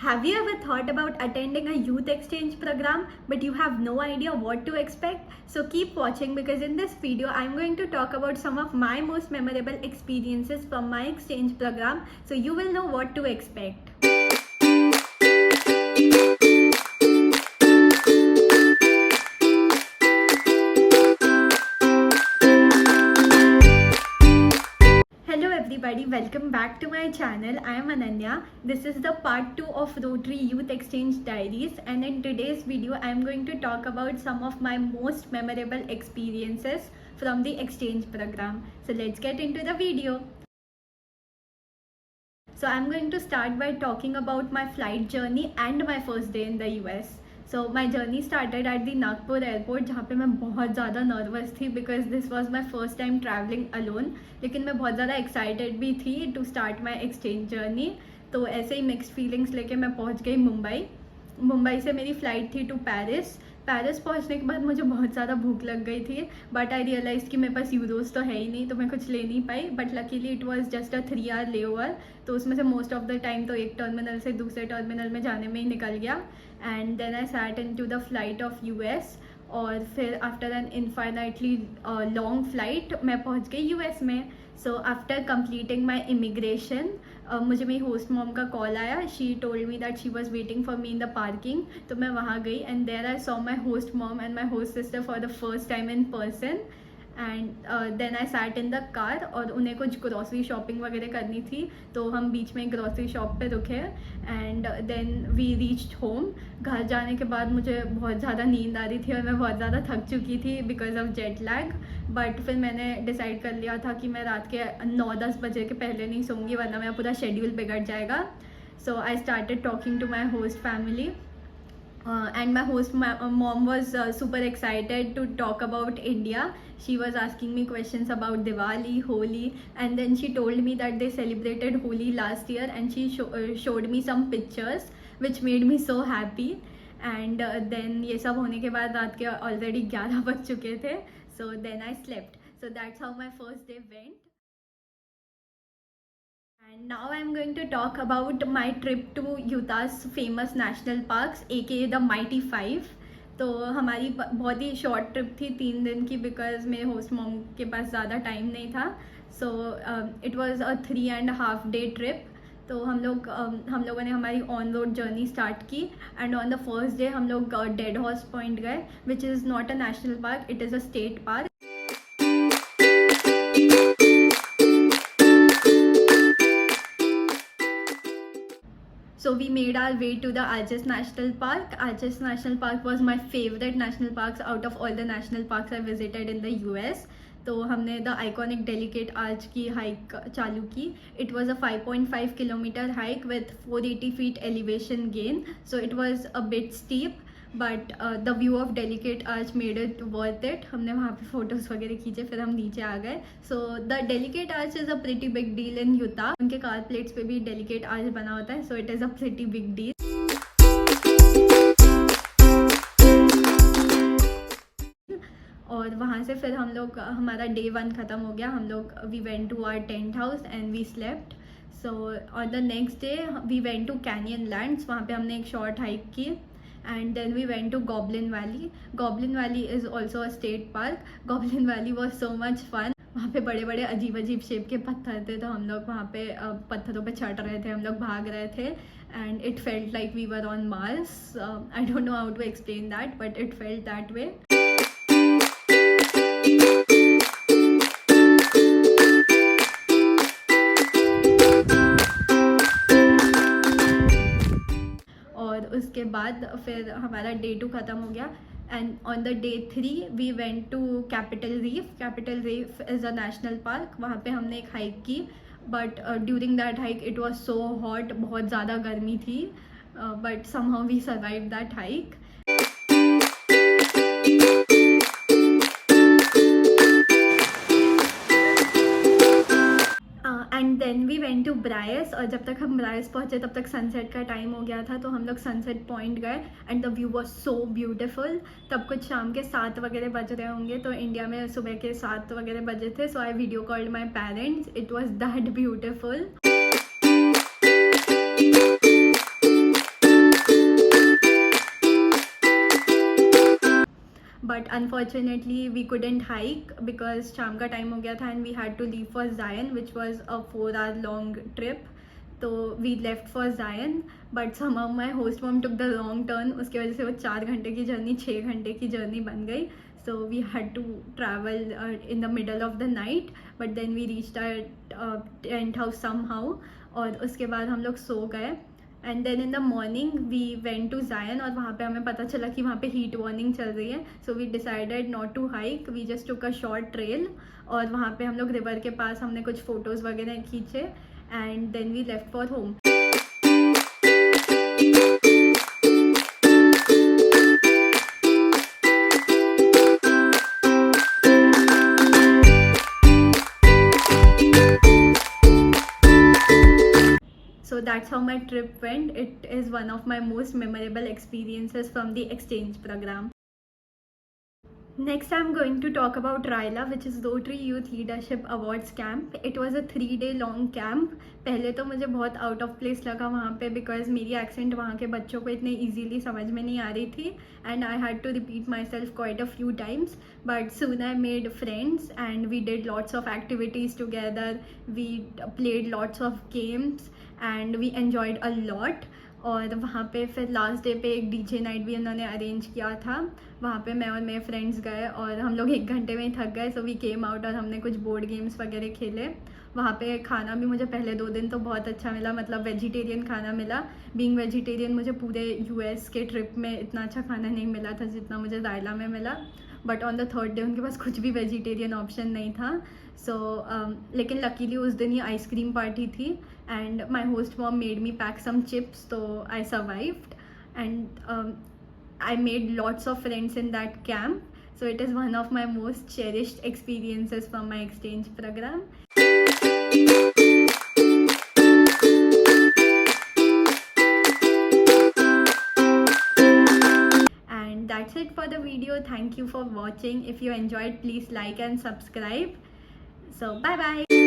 Have you ever thought about attending a youth exchange program but you have no idea what to expect? So keep watching because in this video I'm going to talk about some of my most memorable experiences from my exchange program so you will know what to expect. Hello everybody, welcome back to my channel. I am Ananya. This is the part 2 of Rotary Youth Exchange Diaries, and in today's video I am going to talk about some of my most memorable experiences from the exchange program. So let's get into the video. So I'm going to start by talking about my flight journey and my first day in the US. So my journey started at the Nagpur airport, जहाँ पे मैं बहुत ज़्यादा nervous थी because this was my first time travelling alone. लेकिन मैं बहुत ज़्यादा एक्साइटेड भी थी to start my exchange journey. तो ऐसे ही मिक्स्ड फीलिंग्स लेके मैं पहुँच गई मुंबई से मेरी फ़्लाइट थी टू पेरिस पहुंचने के बाद मुझे बहुत ज़्यादा भूख लग गई थी. बट आई रियलाइज कि मेरे पास यूरोज तो है ही नहीं, तो मैं कुछ ले नहीं पाई. But luckily it was just a 3 hour layover, तो उसमें से मोस्ट ऑफ द टाइम तो एक टर्मिनल से दूसरे टर्मिनल में जाने में ही निकल गया. And then I sat into the flight of US, और फिर after an infinitely long flight मैं पहुंच गई US में. So after completing my immigration मुझे मेरी होस्ट मॉम का कॉल आया. She told me that she was waiting for me in the parking. तो मैं वहाँ गई and there I saw my host mom and my host sister for the first time in person. And then I sat in the car, और उन्हें कुछ grocery shopping वगैरह करनी थी, तो हम बीच में ग्रॉसरी शॉप पे रुके. And then we reached home. घर जाने के बाद मुझे बहुत ज़्यादा नींद आ रही थी और मैं बहुत ज़्यादा थक चुकी थी because of jet lag. But फिर मैंने डिसाइड कर लिया था कि मैं रात के 9-10 बजे के पहले नहीं सोऊंगी, वरना मेरा पूरा शेड्यूल बिगड़ जाएगा. So I started talking to my host family. And my host mom was super excited to talk about India. She was asking me questions about Diwali, Holi, and then she told me that they celebrated Holi last year, and she showed me some pictures which made me so happy. And then ये सब होने के बाद रात के already 11 बज चुके थे. So then I slept. So that's how my first day went. And now I'm going to talk about my trip to Utah's famous national parks, aka the Mighty Five. तो हमारी बहुत ही शॉर्ट ट्रिप थी, 3 दिन की, because मेरे host mom के पास ज़्यादा time नहीं था. So it was a 3.5 day trip. तो हम लोगों ने हमारी ऑन रोड जर्नी स्टार्ट की. And on the first day हम लोग डेड हॉर्स पॉइंट गए, which is not a national park, it is a state park. So we made our way to the Arches National Park. Arches National Park was my favorite national parks out of all the national parks I visited in the US. तो हमने the iconic delicate arch की hike चालू की. It was a 5.5 kilometre hike with 480 feet elevation gain. So it was a bit steep, but the view of delicate arch made it worth it. हमने वहाँ पे photos वगैरह खींचे, फिर हम नीचे आ गए. So the delicate arch is a pretty big deal in Utah. उनके कार प्लेट्स पे भी डेलीकेट आर्च बना होता है, so it is a pretty big deal. और वहाँ से फिर हमारा डे 1 ख़त्म हो गया. We went to our tent house and we slept. So on the next day we went to Canyonlands. वहाँ पे हमने एक शॉर्ट हाइक की. And then we went to Goblin Valley is also a state park. Goblin Valley was so much fun. वहाँ पे बड़े बड़े अजीब शेप के पत्थर थे, तो हम लोग वहाँ पे पत्थरों पे चढ़ रहे थे, हम लोग भाग रहे थे. And it felt like we were on Mars. I don't know how to explain that, but it felt that way. उसके बाद फिर हमारा डे 2 ख़त्म हो गया. And on the day 3 we went to Capitol Reef is a national park. वहाँ पे हमने एक हाइक की, but during that hike it was so hot, बहुत ज़्यादा गर्मी थी, but somehow we survive that hike. And then we went to Bryce. और जब तक हम ब्रायस पहुँचे तब तक सनसेट का टाइम हो गया था, तो हम लोग सनसेट पॉइंट गए and the view was so beautiful. तब कुछ शाम के 7 वगैरह बज रहे होंगे, तो इंडिया में सुबह के 7 वगैरह बजे थे. So I video called my parents. It was that beautiful. but unfortunately we couldn't hike because शाम का time हो गया था and we had to leave for Zion, which was a 4-hour long trip. तो we left for Zion, but somehow my host mom took the wrong turn. उसके वजह से वो 4 घंटे की जर्नी 6 घंटे की जर्नी बन गई. So we had to travel in the middle of the night, but then we reached our tent house somehow. और उसके बाद हम लोग सो गए. And then in the morning we went to Zion और वहाँ पे हमें पता चला कि वहाँ पे हीट वार्निंग चल रही है. So we decided not to hike, we just took a short trail. और वहाँ पे हम लोग रिवर के पास हमने कुछ फ़ोटोज़ वगैरह खींचे and then we left for home. So that's how my trip went. It is one of my most memorable experiences from the exchange program. Next I'm going to talk about RYLA, which is Rotary Youth Leadership Awards Camp. It was a 3-day long camp. पहले तो मुझे बहुत out of place लगा वहाँ पे because मेरी accent वहाँ के बच्चों को इतने ईजीली समझ में नहीं आ रही थी and I had to repeat myself quite a few times. But soon I made friends and we did lots of activities together. We played lots of games and we enjoyed a lot. और वहाँ पे फिर last day पे एक DJ night भी उन्होंने arrange किया था. वहाँ पे मैं और मेरे फ्रेंड्स गए और हम लोग 1 घंटे में ही थक गए. सो वी केम आउट और हमने कुछ बोर्ड गेम्स वगैरह खेले. वहाँ पे खाना भी मुझे पहले 2 दिन तो बहुत अच्छा मिला, मतलब वेजिटेरियन खाना मिला. बीइंग वेजिटेरियन मुझे पूरे US के ट्रिप में इतना अच्छा खाना नहीं मिला था जितना मुझे रायला में मिला. But on the 3rd day उनके पास कुछ भी वेजिटेरियन ऑप्शन नहीं था. सो लेकिन लकीली उस दिन ही आइसक्रीम पार्टी थी and my host mom made me pack some chips. तो I survived and I made lots of friends in that camp. So it is one of my most cherished experiences from my exchange program. And that's it for the video. Thank you for watching. If you enjoyed, please like and subscribe. So bye bye.